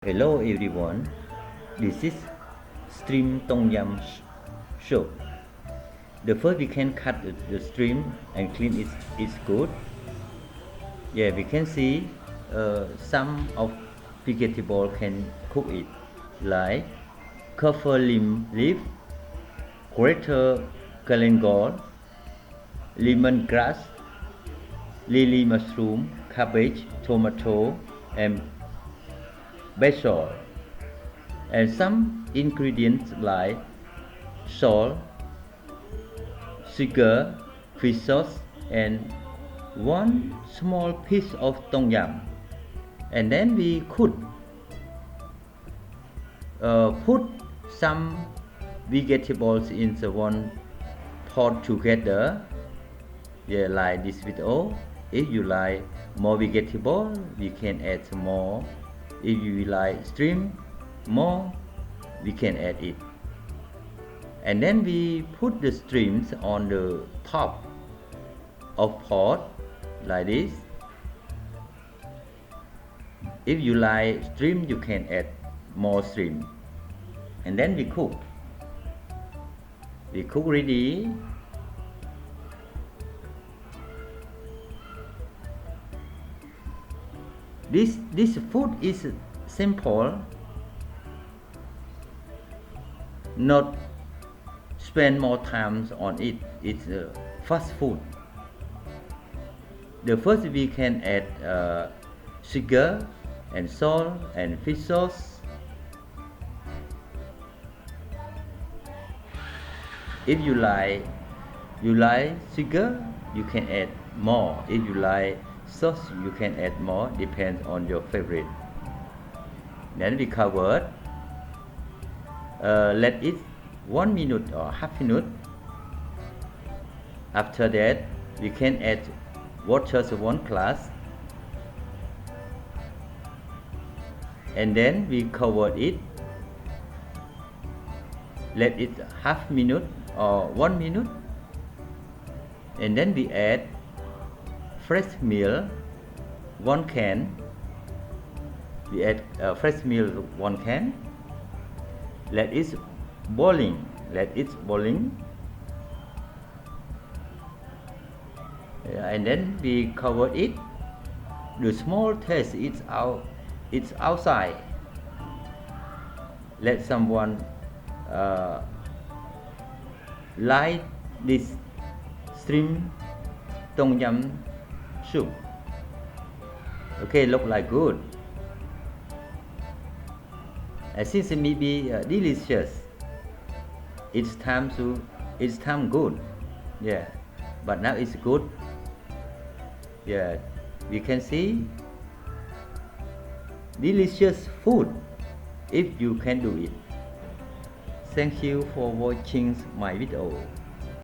Hello everyone, this is Shrimps Tong Yam soup. The first we can cut the shrimp and clean it. It's good. Yeah, we can see some of vegetable can cook it, like Kaffir leaf, greater galangal, lemongrass, lily mushroom, cabbage, tomato, and basil, and some ingredients like salt, sugar, fish sauce, and one small piece of Tong Yam. And then we could put some vegetables in the one pot together. Yeah, like this video. If you like more vegetable, we can add more. If you like shrimp more, we can add it. And then we put the shrimps on the top of pot like this. If you like shrimp, you can add more shrimp. And then we cook. We cook ready. This food is simple. Not spend more time on it. It's fast food. The first we can add sugar and salt and fish sauce. If you like sugar, you can add more. If you like sauce, you can add more. Depends on your favorite. Then we cover. Let it 1 minute or half minute. After that, we can add water to 1 glass, and then we cover it. Let it half minute or 1 minute, and then we add fresh milk 1 can. We add fresh milk 1 can. Let it boiling. And then we cover it. The small taste is outside. Let someone like this shrimp Tong Yam soup. Okay, look like good. I think it may be delicious. It's time good. Yeah, but now it's good. Yeah, we can see delicious food if you can do it. Thank you for watching my video.